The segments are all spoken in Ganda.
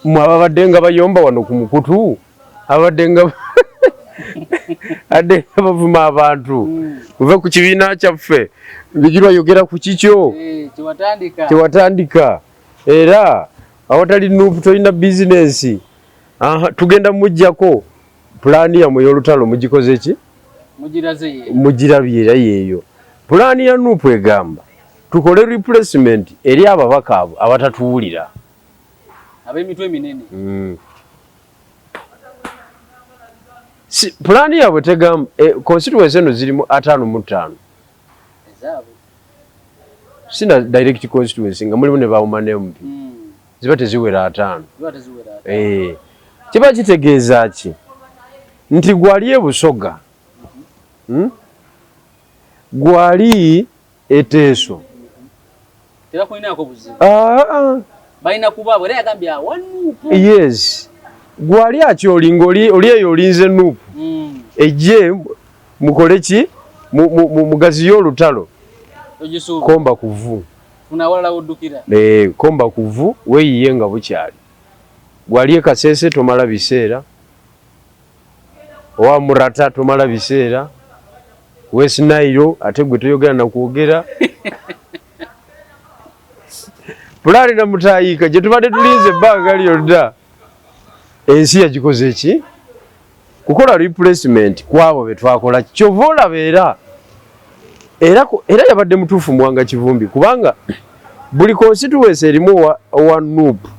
Mwabadde nga bayomba wano ku mukutu abadde nga ade bavuma abantu muve ku kibiina kyaffe Bijirwa yogera ku kikyo kiwatandika era awatali nuupu tolina bizinesi. Tugenda mujjako pulaani yammwe y'olutalo mugikoze ki? Mugirabye era yeeyo. Pulaani ya nuupu egamba tukole replacement eri ababaka abo abatatuwulira ab'emitwe eminene. Pulaani yaabwe tegamba constituency eno zirimu 55 sina direct constituency nga mulimu ne bawuma MP ziba teziwera 5. Kiba kitegeeza ki nti gwali e Busoga gwali Eteeso tebakulinaako buzibu balina kuba bwera yagambye awanuupu. Yes, gwali akyolinga oli eyo olinze nuupu ejje mukole ki mugaziyo olutalo komba kuvu komba kuvu weeyiye nga bukyali gwali e Kasese tomala biseera owa Murata tomala biseera West Nile ate gwe toyogera nakwogera Pulaani na Mutayiika gye tubadde tulinze ebbanga lyonna ensi yagikoze ki kukola replacement kwabo be twakola kyova olaba era yabadde mutuufu Mwanga Kivumbi kubanga buli constituency erimu owa nuupu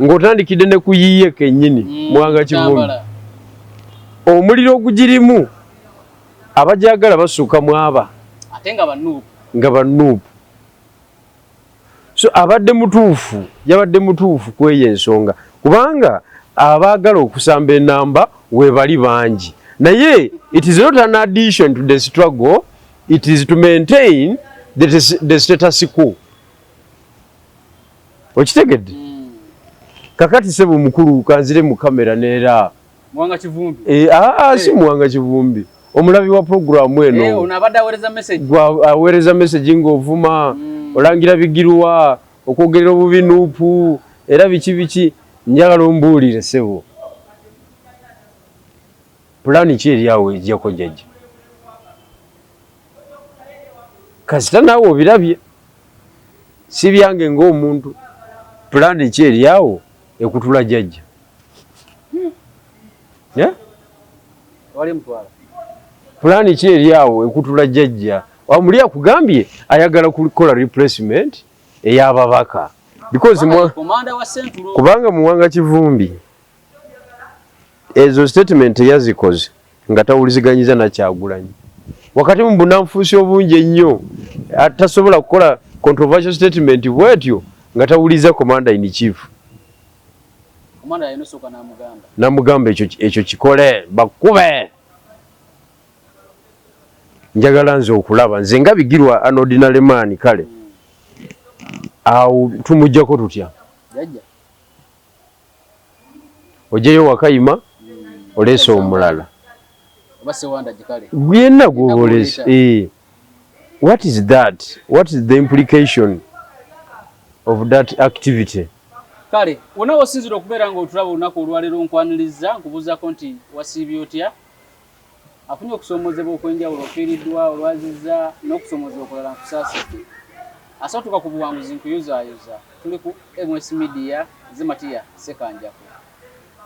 ng'otandikidde ne kuyiye kennyini Mwanga Kivumbi omuliro ogugirimu abajagala basukka mu aba ate nga banuupu. So abadde mutuufu kweyo ensonga kubanga abaagala okusamba enamba we bali bangi naye it is not an addition to the struggle, it is to maintain the status quo. Okitegedde? Kakati sebo mukulu kanzire mu kamera neera Mwanga Kivumbi si Mwanga Kivumbi omulabi wa programu eno onabadde aweereza message ng'ovuma olangira Bigirwa okwogerera obubi nuupu era biki njagala ombuulire sebo pulaani ki eri awo ejjako jjajja kasita naawe obirabye si byange ng'omuntu pulaani ki eri awo ekutula jjajja pulaani ki eri awo ekutula jjajja omuli akugambye ayagala kukola replacement ey'ababaka because kubanga Mwanga Kivumbi ezo statement yazikoze nga tawuliziganyiza na Kyagulanyi wakati mu bunanfuusi obungi ennyo atasobola kukola controversial statement bwetyo nga tawuliza commander in chief namugamba ekyo kikole bakube. Njagala nze okulaba nze nga Bigirwa an ordinary man kale awo tumujjako tutya ojeyo Wakayima oleese omulala yenna gwoboleese what is the implication of that activity? Kale wona wasinzira okubeera ng'otulaba olunaku olwaleero nkwaniriza nkubuuzako nti wasiibye otya afunye okusoomozebwa okwenjawulo ofiiriddwa olwaziza n'okusoomozebwa okulala nkusaasidde asatuka ku buwanguzi nkuyuzaayoza tuli ku MS Media Zematiya Sekanjako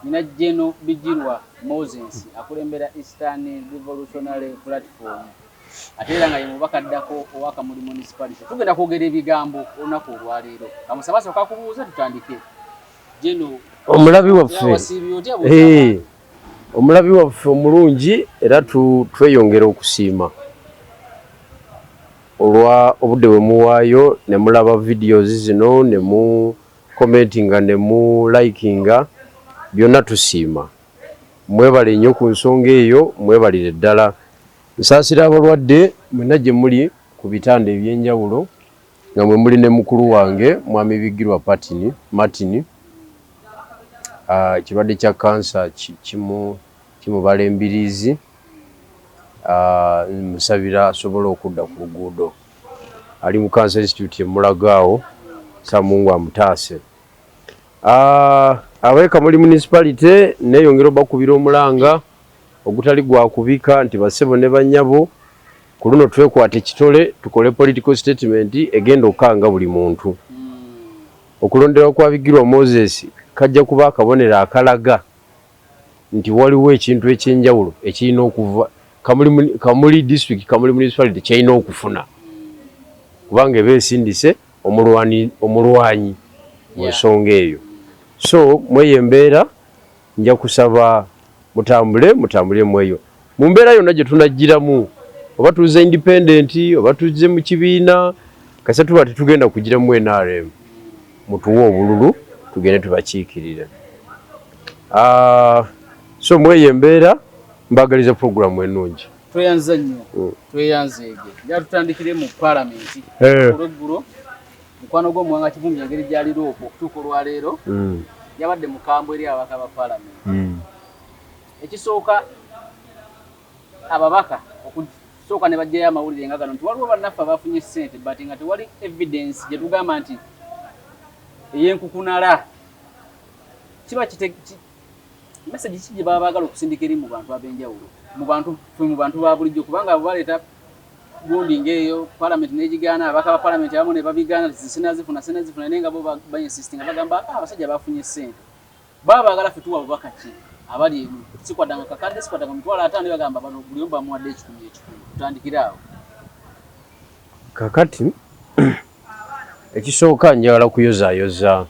nina Jeno Bijirwa Moses akulembera Eastern Revolutionary Platform ate era nga ye mubaka addako owakamuli municipality tugenda kwogera ebigambo olunaku olwaleero kamusaba sooka kubuuza tutandike Jeno omulabi waffe omulabi waffe omulungi era tweyongera okusiima olwa obudde bwe muwaayo ne mulaba videos zino ne mu commentinga ne mu likinga byonna tusiima mwebale nnyo ku nsonga eyo mwebalire ddala nsaasira abalwadde mwenna gye muli ku bitanda ebyenjawulo nga mwe muli ne mukulu wange mwami Bigirwa Martin ekirwadde kya kansa kimubala embiriizi musabira asobole okudda ku luguudo ali mu Cancer Institute emulagaawo Samungu amutaase Abeka muri municipality neyongera bakubira omulanga ogutali gwa kubika nti basebo ne banyabo kuluno twekwata ekitole tukole political statement egenda okanga buli muntu okulondera kwa bigirwa Moses kajja kuba akabonera akalaga nti waliwo ekintu ekyenjawulo ekirina okuva Kamuli district Kamuli municipality kyalina okufuna kubanga beesindise omulwanyi mu nsonga eyo. So mweyembeera nja kusaba mutambule mweyo mu mbeera yonna gye tunagiramu oba tuze independent oba tuze mu kibiina kasa tuba tetugenda kugira mu NRM mutuwa obululu tugende tubakiikirira. So mweyembeera mbagaliza program ennungi. Tweyanza nnyo tweyanzeege ja tutandikire mu parliament olweggulo mukwano gw'omuwanga Kivumbi engeri gyaliro okwo okutuuka olwaleero yabadde mukambwe eri ababaka ba parliament. Ekisooka ababaka okusooka ne bajjayo amawulire nga gano nti waliwo bannaffe abafunye ssente but nga tewali evidence gye tugamba nti ey'enkukunala kiba message ki gye baba baagala okusindika eri mu bantu ab'enjawulo mu bantu ba bulijjo kubanga abo baleeta gundi ng'eyo parliament n'egigaana ababaka ba parliament abamu ne babigaana sinazifuna naye nga bo bainsistinga bagamba abasajja bafunye ssente baba baagala ffe tuwa ababaka ki abali sikwadanga kakadde sikwadanga mitwalo 5 bagamba bano buli omu bamuwadde 10 tutandikira awo kakati ekisooka njagala kuyozaayoza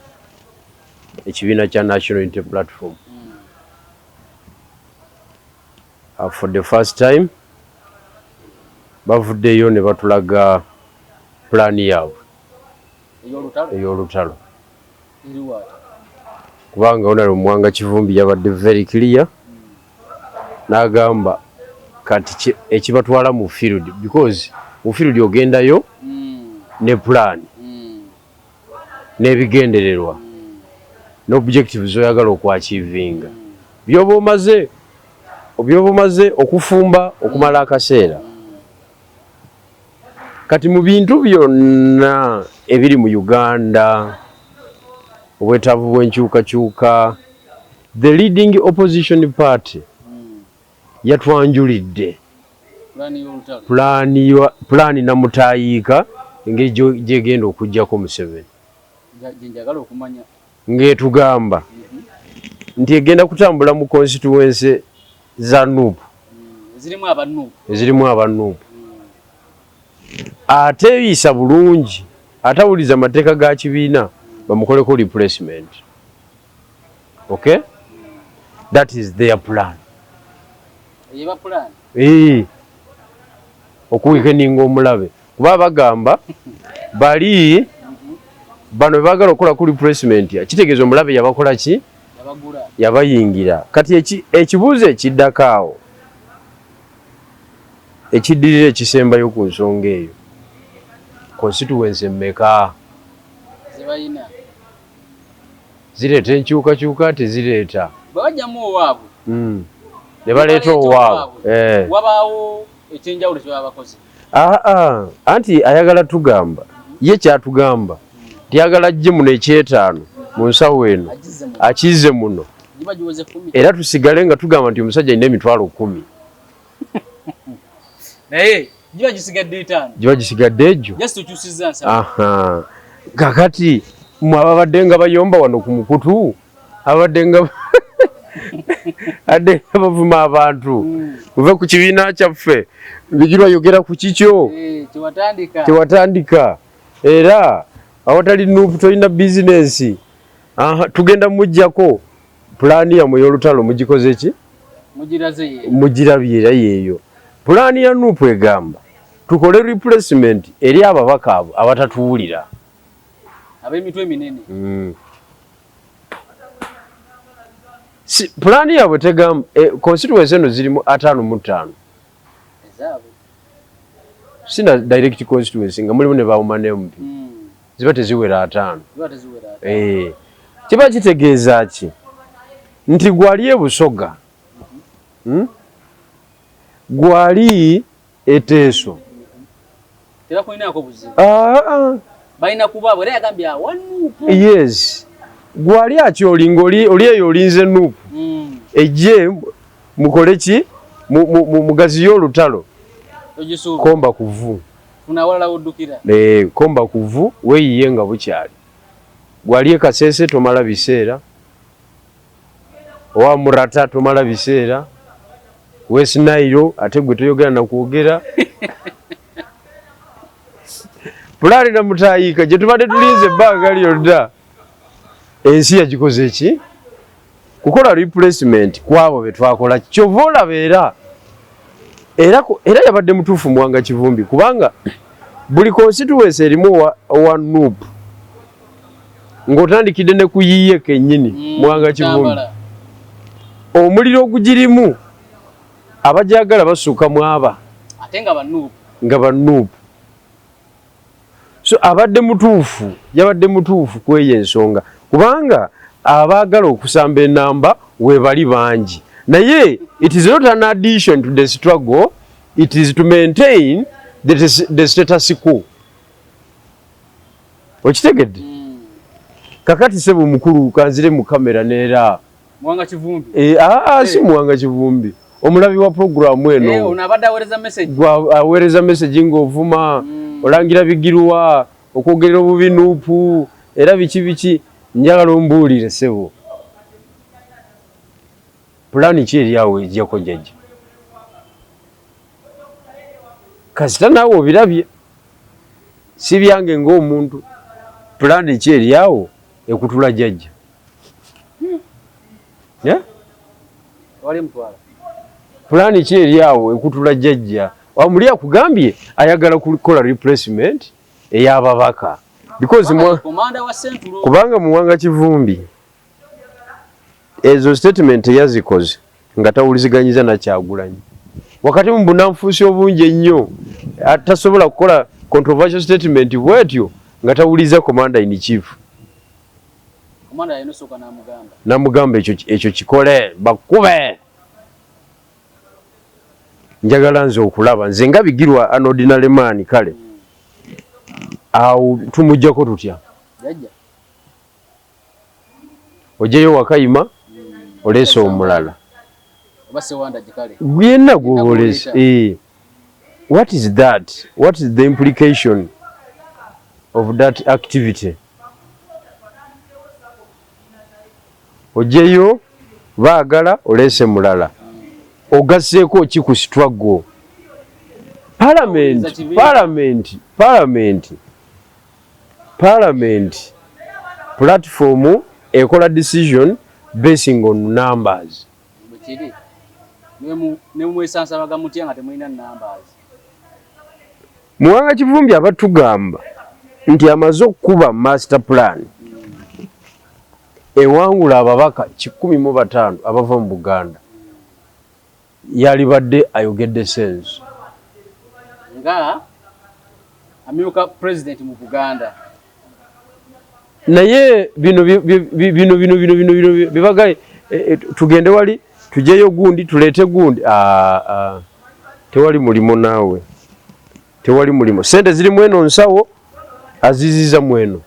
ekibiina kya National Unity Platform. For the first time bavuddeyo ne batulaga pulaani yaabwe ey'olutalo kubanga onali omuwanga Kivumbi yabadde very clear n'agamba kati ekibatwala mu field because mu field ogendayo ne plan n'ebigendererwa n'objectives oyagala okwachivinga byoba omaze okufumba okumala akaseera. Kati mu bintu byonna ebiri mu Uganda obwetaavu bw'enkyukakyuka the leading opposition party yatwanjulidde pulaani namutayiika engeri gyegenda okujjako Museveni ng'etugamba nti egenda kutambula mu constituency za Nuupu ezirimu abanuupu ateeyisa bulungi atawuliza amateeka ga kibiina bamukoleko replacement. Okay, that is their plan. Okuwekeninga omulabe kuba bagamba bali bano baagala okukola ku replacement kitegeeza omulabe yabakola ki yabayingira. Kati ekibuuzo ekiddakaawo ekiddirira ekisembayo ku nsonga eyo constituency mmeka zireeta enkyukakyuka tezireeta bawajjamu owaabwe ne baleeta owaabwe wabaawo ekyenjawulo kye baba bakoze anti ayagala tugamba ye kyatugamba tiyagala ajje muno ekyetaano mu nsawo eno akize muno era tusigale nga tugamba nti omusajja alina emitwalo 10 naye jiba gisigadde 5 jiba gisigadde ejo just tukyusiza nsa kakati mwabadde nga bayomba wano ku mukutu abadde nga ade bavuma abantu muve ku kibiina kyaffe bigirwa yogera ku kikyo tewatandika era awatali Nuupu tolina bizinesi tugenda mujjako pulaani yammwe y'olutalo mugikoze ki mugirabye era yeeyo. Pulaani ya Nuupu egamba tukole replacement eri ababaka abo abatatuwulira ab'emitwe minene. Pulaani yaabwe tegamba constituency eno zirimu 55 sina direct constituency nga mulimu ne bawuma n'MP ziba teziwera 5 kiba kitegeeza ki nti gwali e Busoga gwali eteeso tera kulinako buzibu balina kuba bwera yagambye Nuupu yes gwali akyolinga oli eyo olinze nuupu ejje mukole ki mugaziyo olutalo komba kuvu komba kuvu weeyiye nga bukyali gwali ekasese tomala biseera owa murata tomala biseera wesinairo ate gwe toyogera nakwogera pulani na mutayika gye tubadde tulinze ebbanga lyonna ensi yagikoze eki kukola replacement kwabo betwakola kyova olaba era yabadde mutuufu Muwanga Kivumbi kubanga buli constituency erimu owa nuupu ng'otandikidde ne kuyiye kennyini Muwanga Kivumbi omuliro ogugirimu abajagala basukka mu aba ate nga banuupu so yabadde mutuufu kweyo ensonga kubanga abaagala okusamba enamba webali bangi naye it is not an addition to the struggle, it is to maintain the status quo. Okitegedde? Kakati sebo mukulu kanzire mu kamera neera Muwanga Kivumbi. Si Muwanga Kivumbi. Omulabi wa program eno. Unabadde aweereza message. Aweereza message ng'ovuma olangira bigirwa okwogerera obubi nuupu era biki njagala ombuulire sebo. Pulani ki eri awo ejjako jjajja? Kasita naawe obirabye si byange ng'omuntu. Pulani ki eri awo ekutula jjajja? Pulani ki eri awo ekutula jjajja? Wamuli akugambye ayagala kukola replacement ey'ababaka. Because kubanga Muwanga Kivumbi ezo statement yazikoze nga tawuliziganyiza na Kyagulanyi. Wakati mu bunanfuusi obungi ennyo atasobola kukola controversial statement bwetyo nga tawuliza commander in chief. Commander yanosoka namugamba. Namugamba ekyo kikole bakube. Njagala nze okulaba nze nga bigirwa an ordinary man kale. Awo tumujjako tutya? Jajja. Ojeyo wakayima olesa omulala. Obase wanda jikale. Gwenna gwolesa. What is that? What is the implication of that activity? Ojeyo baagala olese mulala. Ogaseeko ki ku struggle? Parliament platform ekola decision basing on numbers. Bukiri. Ne mwesansa bagamutya nga temulina numbers. Muwanga Kivumbi abatugamba nti amaze okuba master plan. Ewangula ababaka 115 abava mu Buganda. Yalibadde ayogedde sense. Nga amyuka president mu Buganda. Naye bino bibaga tugende wali tujeyo gundi tulete gundi tewali mulimo naawe. Tewali mulimo. Sente ziri mweno nsawo aziziza mweno.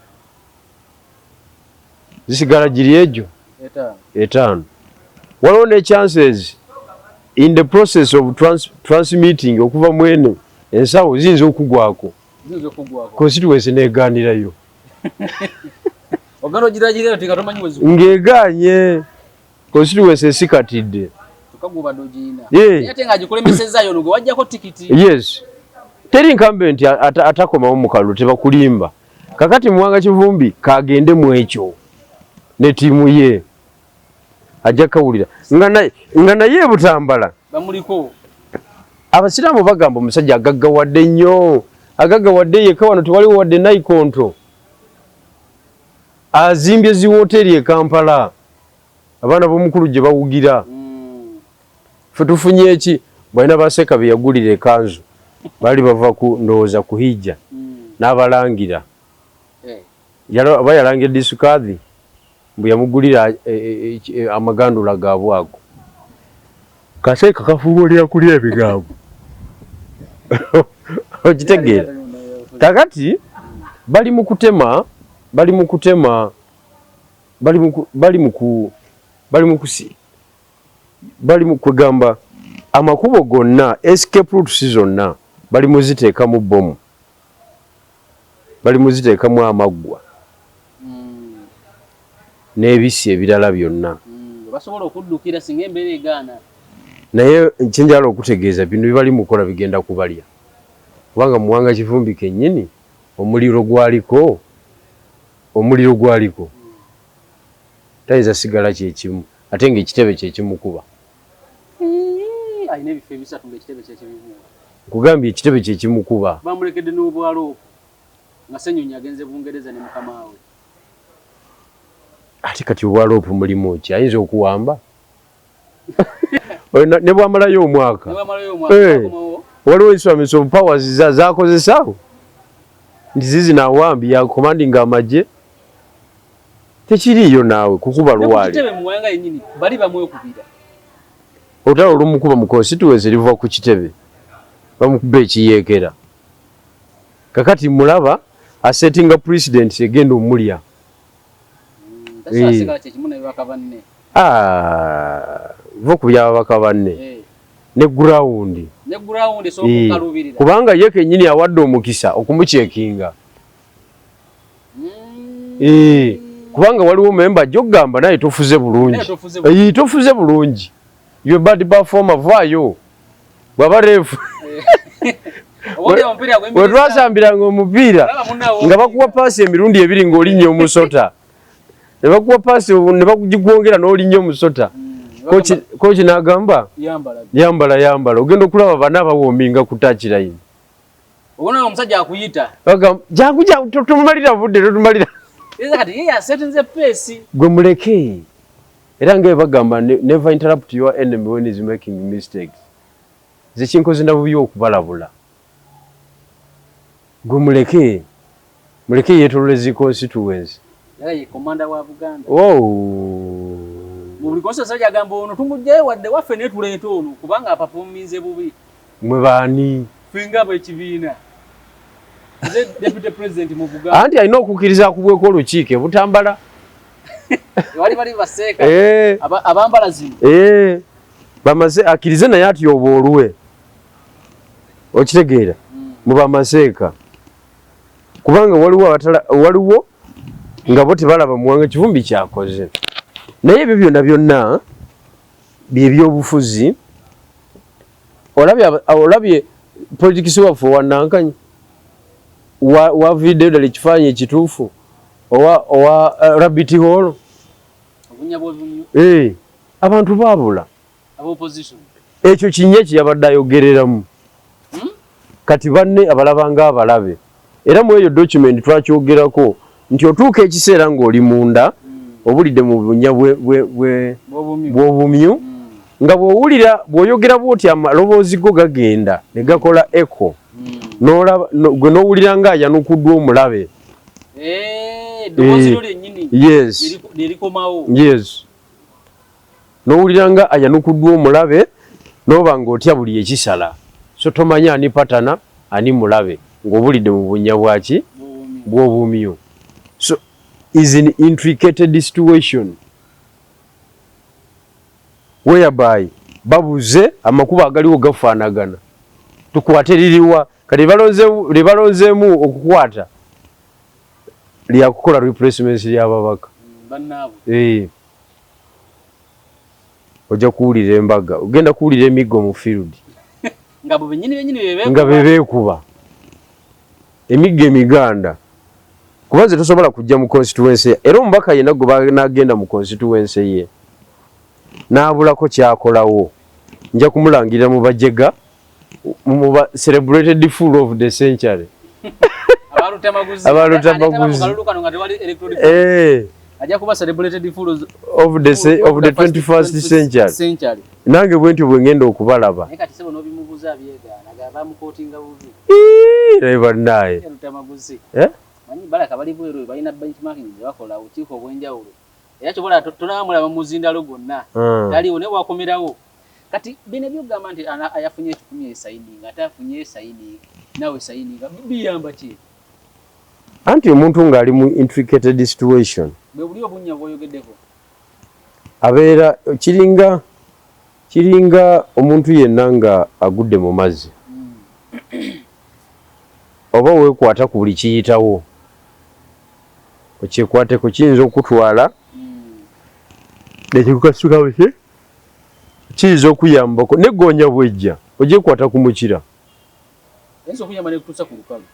Zisigala giri ejo. Etano. Waliwo ne chances in the process of transmitting okuva mweno ensawo zinzo okugwako. Constituency neganirayo. Ogano jirajira tikatomanyi wezu. Ngeganye constituency esikatidde. Tukaguba dojina. Yate nga gikulemeseza yo lugo wajjako tikiti. Yes. Teri incumbent atakoma omukalu tebakulimba. Kakati Muwanga Kivumbi kagende mu ekyo ne timu ye. Ajja kawulira. Nga naye Butambala. Bamuliko. Abasiramu bagamba omusajja agaggawadde nnyo. Agaggawadde yeka wano tewaliwo wadde Naikonto. Azimbye zi hoteli e Kampala. Abaana b'omukulu gye bawugira. Ffe tufunye eki balina baseka bye yagulira ekanzu. Bali bava ku ndowooza kuhijja. N'abalangira. Bayalangira disukadhi. Mbu yamugulira amagandula gaabwe ago. Kaseeka kafuubulira kulya ebigambo. Okitegeera. Kakati bali mu kutema bali mu kugamba amakubo gonna escape routes zonna bali muziteeka mu bomu, bali muziteeka mu amaggwa n'ebisi ebirala byonna basobola okuddukira singa embeera egaana. naye kyenjala okutegeeza bino bibali mukola bigenda kubalya kubanga muwanga Kivumbi kennyini omuliro gwaliko tayinza sigala kyekimu ate ng'ekitebe kyekimukuba. Alina ebifo ebisatu ng'ekitebe kyekimukuba. Nkugambye ekitebe kyekimukuba. Bamulekedde n'obwalo nga Ssenyonyi agenze Bungereza ne mukama we. Ate kati obwaloopu mulimu ki ayinza okuwamba ne bwamalayo omwaka waliwo Islamic of powers zakozesawo nti zizi nawambi ya commanding amagye tekiriyo naawe kukuba lwali otala olumukuba mu constituency liva ku kitebe bamukuba ekiyeekera kakati mulaba asettinga president egenda omulya vo ku byababaka banne ne ground kubanga ye kennyini awadde omukisa okumucekinga kubanga waliwo memba ajja okugamba naye tofuze bulungi you bad performer vaayo bwaba refu wetwasambiranga omupiira nga bakuwa paasi emirundi ebiri ng'olinnyo omusota ne bakuwa paasi ne bakugigwongera n'olinnyo omusota kochi n'agamba yambala ogenda okulaba bana abawoominga ku touchline obona omusajja akuyita totumalira budde totumalira gwe muleke era nga bagamba never interrupt your enemy when he's making mistakes ze kinkoze ndabubi okubalabula gwe muleke yetololezi constituency ye komanda wa Buganda mu buli sajja agamba ono tumugjayo wadde waffe ne tuleeta ono kubanga apafuminze bubi mwe baani finga bwekibiina deputy president mu Buganda anti alina okukkiriza akubweko olukiiko Butambala bali baseeka abambala zino bamaze akkirize naye ati oba olwe okitegeera mu bamaseeka kubanga waliwo nga bo tebalaba muwanga Kivumbi kyakoze naye ebyo byonna byebyobufuzi olabye politikisi waffe wanankanyi waviddeyo ddala ekifaananyi ekituufu owa Rabbit Hall abantu baabula ekyo kinye kyeyabadde ayogereramu kati banne abalabanga abalabe era mu eyo document twakyogerako nti otuuka ekiseera ng'oli munda obulidde mu bunya bw'obumyu nga bw'oyogera bw'oti amaloboozi go gagenda ne gakola echo gwe n'owulira ng'ayanukuddwa omulabe yes n'owulira nga ayanukuddwa omulabe n'oba ng'otya buli ekisala so tomanya ani patana ani mulabe ng'obulidde mu bunya bwaki bw'obumyu so is an intricate situation whereby babuze amakubo agaliwo gafaanagana tukwate liriwa kati libalonzeemu okukwata lyakukola replacements ly'ababaka ojja kuwulira embaga ogenda kuwulira emiggo mu field nga bebeekuba emiggo emiganda kuba nze tosobola kujja mu constituency era omubaka yenna gwe banagenda mu constituency ye n'abulako kyakolawo nja kumulangirira mu bajega mu celebrated fool of the century abalutamaguzi ajja kuba celebrated fool of the 21st century nange bwentyo bwe ngenda okubalaba bannaye balaka bali bweru balina benchmarking bakola ukiiko obwenjawulo era kyobola tunamulaba muzindalo gonna taliwo ne wakomerawo kati bine byogamba nti ayafunye ekikumi esayininga ate afunye esayininga nawe esayininga biyamba ki anti omuntu ng'ali mu intricate situation bwe buli obunya bw'oyogeddeko abeera kiringa omuntu yenna nga agudde mu mazzi oba weekwata ku buli kiyitawo okyekwateko kiyinza okutwala nekikukasuka buke kiyinza okuyambako neggoonya bwejja ogyekwata ku mukira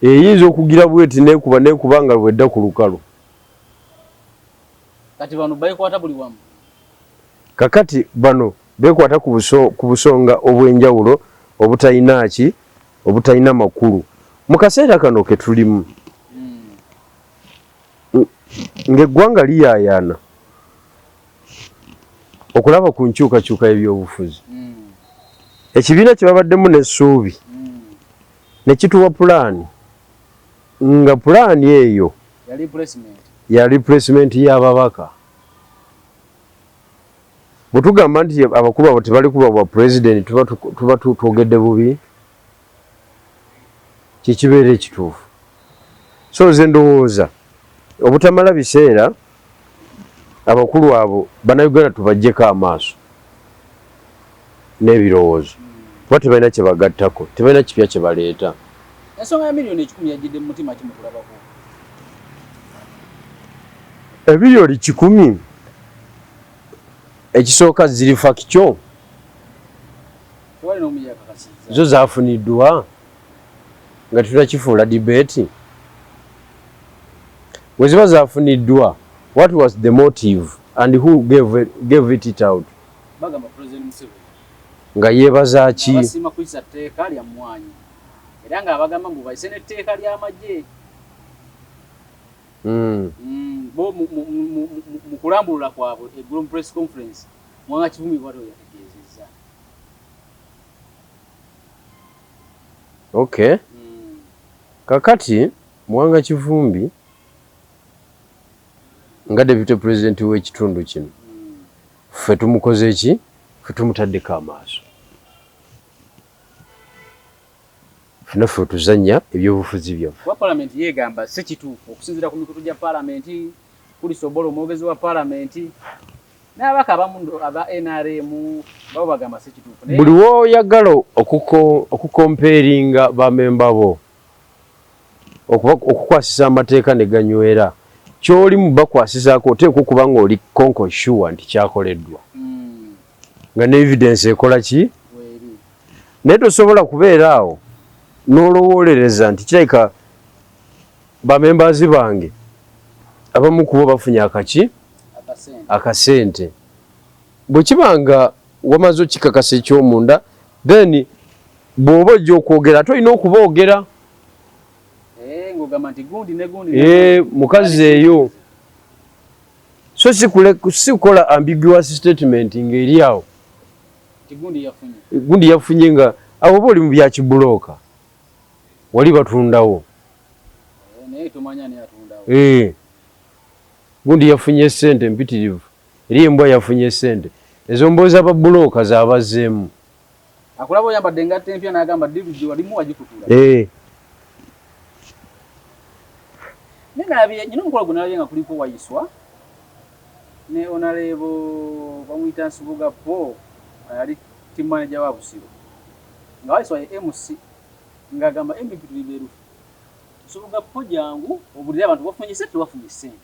eyinza okugira bweti nekuba nga bwedda ku lukalu kati bano bekwata buli wamu kakati bano bekwata ku busonga obw'enjawulo obutalina makulu mu kaseera kano ke tulimu ng'eggwanga liyaayaana okulaba ku nkyukakyuka y'ebyobufuzi ekibiina kye babaddemu n'essuubi ne kituwa pulaani nga pulaani eyo ya replacement y'ababaka bwe tugamba nti abakulu abo tebali kuba bwa pulezidenti tuba twogedde bubi kyekibeera ekituufu so nze ndowooza obutamala biseera abakulu abo bannayuganda tubaggyeko amaaso n'ebirowoozo kuba tebalina kye bagattako tebalina kipya kye baleeta ensonga ya miliyoni 10 yajjidde mu mutima kimukulabako ebiriyoni 10 ekisooka ziri fakityo zo zaafuniddwa nga tutakifuula dibeeti we ziba zaafuniddwa what was the motive and who gave it out nga yeebaza ki basima kuyisa tteeka lya mmwanyi era nga abagamba mbu bayise n'etteeka ly'amagye bo mu kulambulula kwabwe eggulo mu press conference Mwanga Kivumbi bwatyo yategeezezza. Okay. Kakati Mwanga Kivumbi nga deputy president w'ekitundu kino ffe tumukoze ki ffe tumutaddeko amaaso ffe tuzannya ebyobufuzi byaffe. Kuba palamenti yeegamba si kituufu okusinziira ku mikutu gya palamenti kuli Sobolo omwogezi wa palamenti n'abaka abamu aba NRM babo bagamba si kituufu. Buli w'oyagala okukomperinga bamemba bo okukwasisa amateeka ne ganywera kyoli mu bakwasizaako oteekwa okuba ng'oli konko sure nti kyakoleddwa nga ne evidence ekola ki naye tosobola kubeera awo n'olowoolereza nti kirabika bamembazi bange abamu kubo bafunye akasente bwe kibanga wamaze okikakasa ekyomunda then bw'oba ojja okwogera ate olina okuboogera mukazi eyo so sikukola ambiguous statement ng'eri awo gundi yafunye nga abo oba oli mu bya kibulooka wali batundawo gundi yafunye sente mpitirivu eri embwa yafunye sente ezo mbooza babulooka zaabazzeemu akulaba oyambadde engatta empya n'agamba dividi walimu wagikutula nyina omukolo gwe nalabye nga kuliko wayiswa ne onalebo bamuyita Nsubuga Po ali team manager wa Busiro nga wayiswa ye MC ng'agamba MVP tulibeerufu Nsubuga Po jangu obulira abantu bafunye sente bafunye sente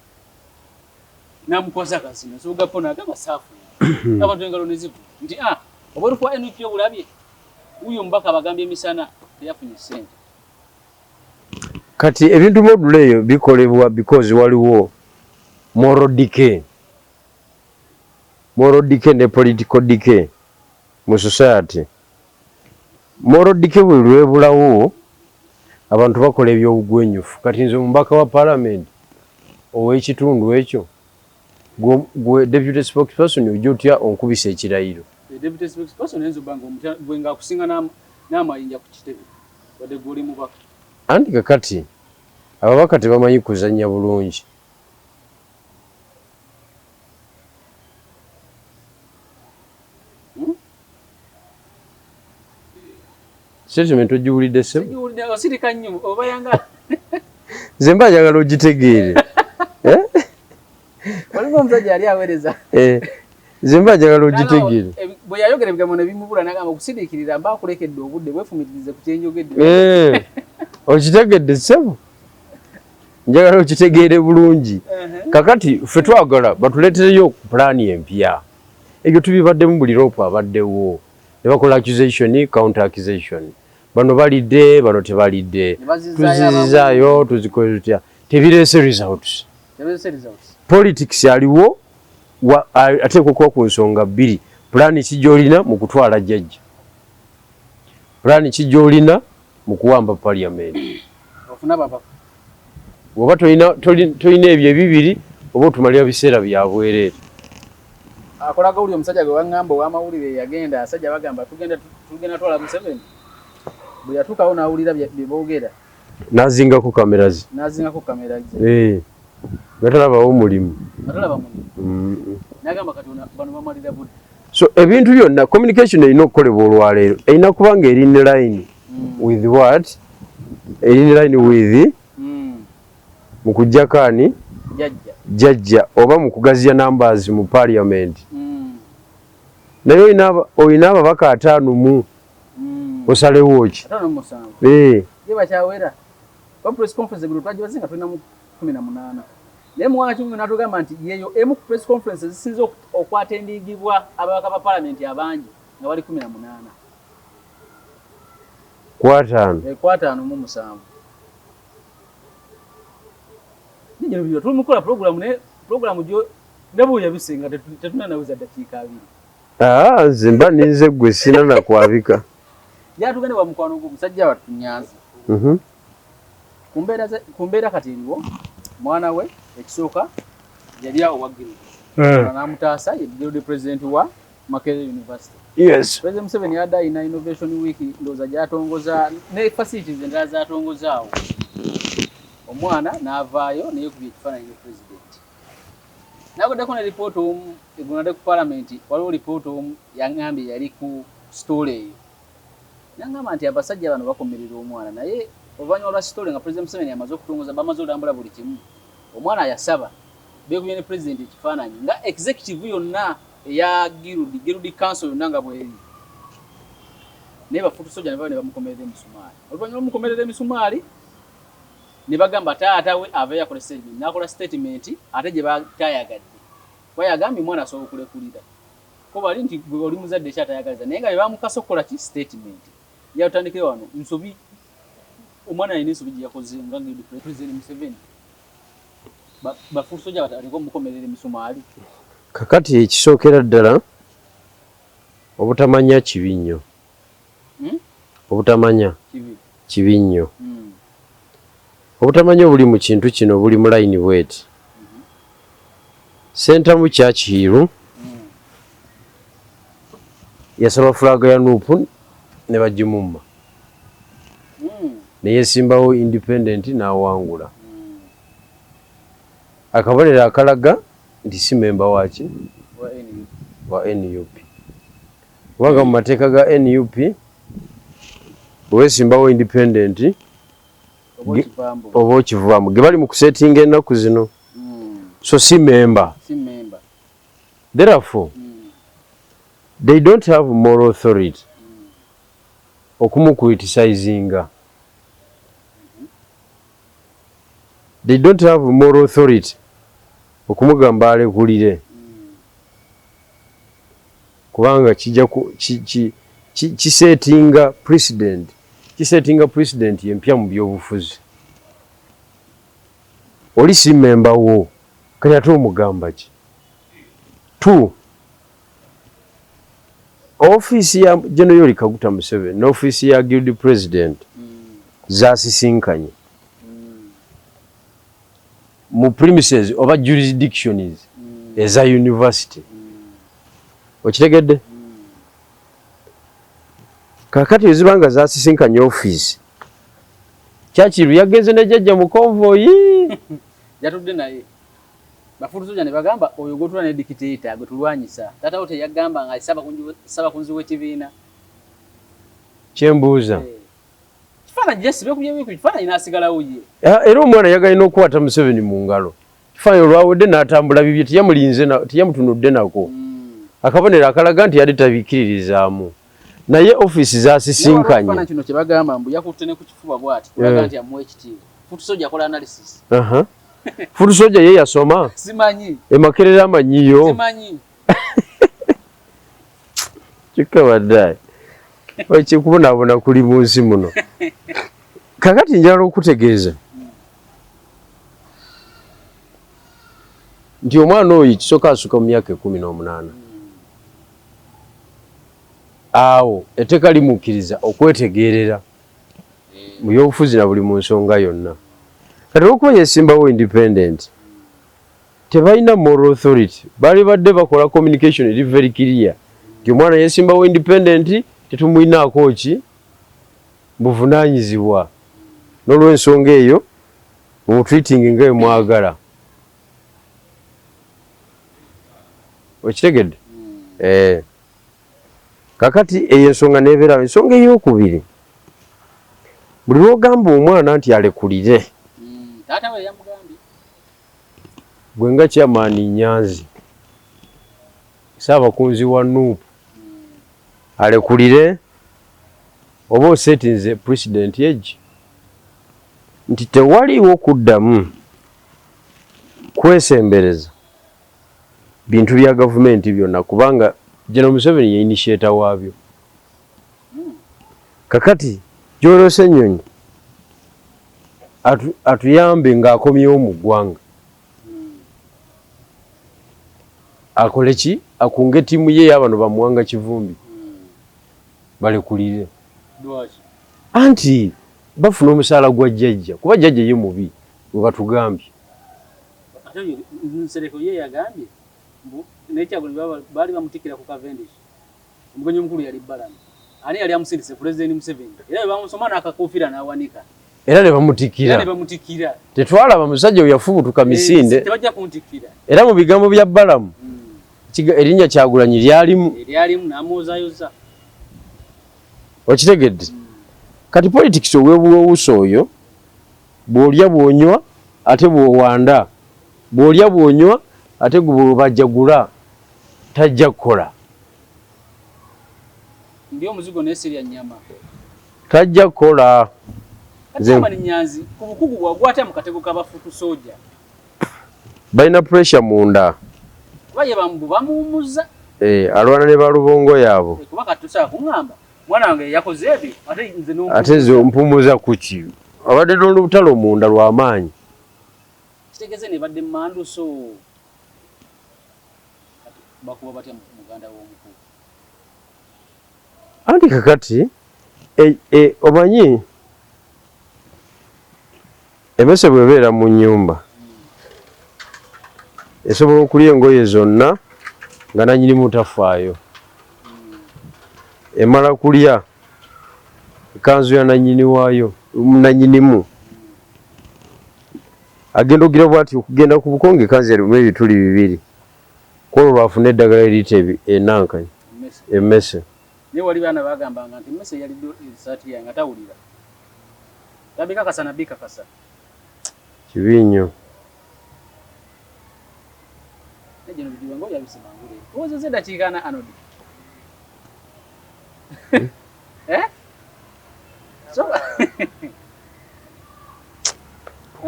namukoza kasino Nsubuga Po n'agamba saafu abantu engalo ne zivu nti obuerufu wa NUP obulabye uyo mbaka bagambye emisana teyafunye sente. Kati ebintu module eyo bikolebwa because waliwo moral decay ne political decay mu society. Moral decay bwe lwebulawo abantu bakola ebyobugwenyufu. Kati nze omubaka wa parliament ow'ekitundu ekyo gwe deputy spokesperson ojja otya onkubisa ekirayiro. Deputy spokesperson enzo bango bwenga akusinga n'amayinja ku kitebe wadde guli mubaka. Anti kakati ababaka tebamanyi kuzannya bulungi. Statement ogiwulidde ssebo? Ogiwulidde osirika nnyo oba yanga zemba njagala ogitegeere waliwo omusajja yali aweereza zemba njagala ogitegeere bwe yayogera ebigambo ne bimubula n'agamba okusidiikirira mba akulekedde obudde bwefumitirize ku kyenjogedde okitegedde ssebo njagala okitegeere bulungi kakati ffe twagala batuleetereyo pulaani empya ebyo tubibaddemu buli loopu abaddewo ne bakola accusation counter accusation bano balidde bano tebalidde tuzizizaayo tuzikoze tutya tebireese results politics aliwo ateekwa okuba ku nsonga bbiri pulaani ki gy'olina mu kutwala jjajja pulaani ki gy'olina mu kuwamba parliament oba tolina ebyo ebibiri oba otumalira biseera bya bwereere akolaga uli omusajja gwe waŋŋamba ow'amawulire yagenda asajja bagamba tugenda twala Museveni bwe yatuukawo n'awulira bye boogera n'azingako kamera ze nga talabawo mulimu n'agamba kati bano bamalira budde so ebintu byonna communication erina okukolebwa olwaleero erina kuba nga eri ne line with what eri ne line with mu kujjakaani jjajja oba mu kugaziya numbers mu parliament naye olina ababaka 5 osalewo ki press conference gulu twagibazinga tulina mu 18 naye muwanga kimu n'atugamba nti yeyo emu ku press conference zisinze okwatendingibwa ababaka ba parliament abangi nga bali 18 kwataano mu 7 nijino byo tumukola program gyo ndabo yabisenga tetuna naweza dakika 2 zimba ninze gwe sina na kwabika yatugane wa mukwano gwo musajja wa Tunyanzi kumbeera kati eriwo mwana we ekisooka yali awo waggulu n'amutaasa ye president wa Makerere University. Yes. President Museveni yadda ina innovation week ndoza gyatongoza ne facilities endala zatongozaawo omwana n'avaayo naye kubye ekifaananyi president nagoddeko ne report omu egonadde ku parliament waliwo report omu yaŋŋambye yali ku story eyo naŋŋamba nti abasajja bano bakomerera omwana naye oluvannyuma lwa story nga president Museveni amaze okutongoza bamaze olambula buli kimu omwana yasaba beekubye ne president ekifaananyi nga executive yonna eya Girudi council yonna nga bweri naye bafutu soja ne bamukomerera emisumaali oluvannyuma lw'omukomerera emisumaali ne bagamba taata we ava yakola statement n'akola statement ate gye batayagadde kuba yagambye omwana asobola okulekulira ko bali nti gwe oli muzadde ekyatayagaliza naye nga bwe bamukasa okukola ki statement yatandikire wano nsobi omwana alina ensobi gye yakoze nga president Museveni bafutu soja bataliko mukomerera emisumaali kakati ekisookera ddala obutamanya kibi nnyo obutamanya kibi nnyo obutamanya obuli mu kintu kino buli mu layini bweti Sentamu Churchill yasaba fulaga ya Nuupu ne bagimumma ne yesimbawo independent n'awangula akabonero akalaga nti si memba waki wa NUP kubanga mu mateeka ga NUP wesimbawo independent oba okivaamu ge bali mu kusetinga ennaku zino so si member therefore they don't have moral authority okumucriticizinga they don't have moral authority okumugamba alekulire kubanga kijja kisetinga president yempya mu byobufuzi oli si memba wo kati ate omugamba ki 2 office ya General Yoweri Kaguta Museveni n'office ya Guild President zasisinkanye mu premises oba jurisdictions eza university okitegedde kakati ezibanga zasisinkanye office Churchill yagenze ne jjajja mu convoy yatudde naye bafutu soja ne bagamba oyo gotula ne dictator gotulwanyisa tata wote yagamba nga saba kunzi w'ekibiina kyembuuza kifaananyi Jesse bekubye ku kifaananyi n'asigalawo ye. Era omwana yagalina okukwata Museveni mu ngalo. Kifaananyi olwawedde n'atambula bibye tiyamutunudde nako. Akabonero akalaga nti yali tabikkiririzaamu. Naye office zasisinkanye. Kifaananyi kino kye bagamba mbu yakutte ne ku kifuba bw'ati. Kulaga nti amuwa ekitiibwa. Futusoja akola analysis. Futusoja ye yasoma. Simanyi. Makerere amanyiyo. Simanyi. Kikabadde. Ekikubonaabona kuli mu nsi muno. Kakati njala okutegeeza nti omwana oyo kisooka asuka mu myaka 18. Awo etteeka limukkiriza okwetegeerera mu byobufuzi na buli mu nsonga yonna. Kati olwokuba yesimbawo independent tebalina moral authority. Baali badde bakola communication eri very clear nti omwana yesimbawo independent tetumulinaako ki buvunaanyizibwa. N'olw'ensonga eyo mumutreating nga mwagala. Okitegedde? Kakati eyo ensonga nebeerawo. Ensonga ey'okubiri, buli lw'ogamba omwana nti alekulire, Taata we yamugambye. Gwe nga chairman Nyanzi, Ssaabakunzi wa Nuupu, alekulire oba osetinze president age nti tewaliwo kuddamu kwesembereza bintu bya gavumenti byonna kubanga General Museveni ye initiator waabyo. Kakati gy'olose ennyonyi atuyambe ng'akomyewo mu ggwanga. Akole ki? Akunge ttiimu ye y'abano bamuwanga Kivumbi balekulire. Anti bafuna omusaala gwa jjajja kuba jjajja ye mubi we batugambye. Nsereko ye yagambye n'ekyagulanyi baali bamutikira ku Cavendish. Omugenyi omukulu yali Balama. Ani yali amusindise President Museveni. Era bwe bamusoma n'akakofiira n'awanika. Era ne bamutikira. Tetwalaba musajja we yafubutuka misinde. Tebajja kuntikira. Era mu bigambo bya Balamu erinnya Kyagulanyi lyalimu n'amwozaayoza. Okitegedde? Kati politics oweebuwuusa oyo bw'olya bw'onywa ate bw'owanda, bw'olya bw'onywa ate bw'obajjagula tajja kukola. Ndi omuzigo n'esirya nnyama. Tajja kukola. Chairman Nyanzi ku bukugu bwagwate mu katego k'abafutusoja. Balina pressure munda. Baye bamuwumuzza. Alwana ne balubongo yaabo. Kuba katusa kungamba. Mwana wange yakoze ebyo ate nze n'ompumuza. Ate nze mpumuza kuki? Abadde n'olutalo munda lw'amaanyi. Kitegeze ne badde mmanduso. Bakuba batya muganda w'omukulu. Anti kakati omanyi emmese bw'ebeera mu nnyumba esobola okulya engoye zonna nga nannyinimu tafaayo. Emala kulya ekanzu ya nannyini waayo nannyinimu agenda ogira bw'ati okugenda ku bukonge ekanzu yalimu ebituli 2 kwolwo lwafuna eddagala eriyita enankanyi emmese. Naye wali baana bagambanga nti emmese yali esaati yange atawulira. Tabikakasa na bikakasa. Kibi nnyo. Ejino bidiwa ngoja bisimangule. Uwezo zeda chikana anodi. So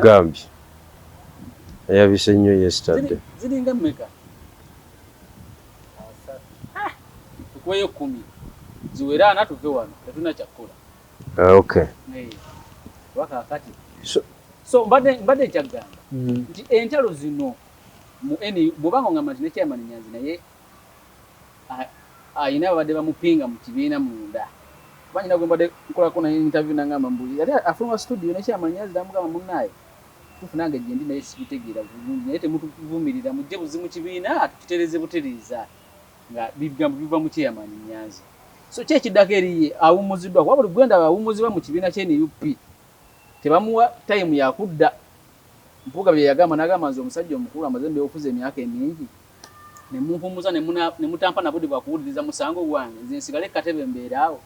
Gambi. Yabise nnyo yesterday. Zidinga mmeka. Tukweyo 10. Ziwera na tuve wano tetuna chakula. Okay. Waka akati. So mbade chagamba. Nti entalo zino mu eni bobanga ngamba nti ne Chairman Nyanzi naye ayina babadde bamupinga mu kibiina munda. Banyina gwe mbadde nkola kona interview nangamba mbuli. Yali afuma studio ne Chairman Nyanzi namugamba munnaye. Tufunanga gyendi naye sibitegeera bulungi naye temutuvumirira mujje buzi mu kibiina tukitereze buteriza nga bigambo biva mu Chairman Nyanzi. So kyekidako eriye awumuziddwa wabuli gwenda awumuzibwa mu kibiina kye NUP. Tebamuwa time ya kudda. Mpuga bye yagamba nagamba nze omusajja omukulu amazembe okuza emyaka emingi. Ne mumpumuza ne mutampa na budi bwa kuwuliriza musango gwange nze nsigale katebe mbeeraawo.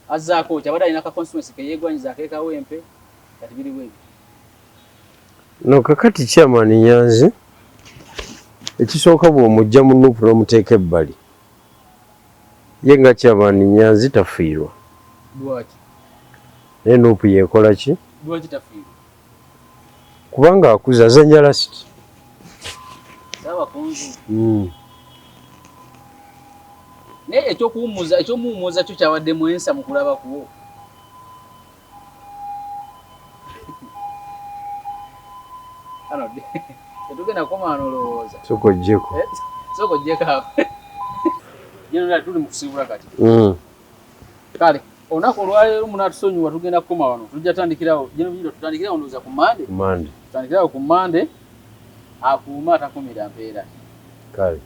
azzaako kyabadde alina ka constituency ke yeegwanyiza akeekawo empe kati biri bwe no kakati chairman Nyanzi ekisooka bw'omujja mu Nuupu n'omuteeka ebbali ye nga chairman Nyanzi tafiirwa lwaki naye Nuupu yeekola ki lwaki tafiirwa kubanga akuza azanya lasiti saabakunzi naye ekyomuwummuza kyo kyabadde mwensa mu kulaba kuwo ano tetugenda kukomaana olowooza soko jjeko soko jjekaapo jenera tuli mu kusiibula kati kale olunaku olwaleero munatusonyiwa tugenda kukoma wano tujja tandikirawo jeno tutandikirawo ndowooza ku Mande Mande tutandikirawo ku Mande akuuma atakumira mpeera kale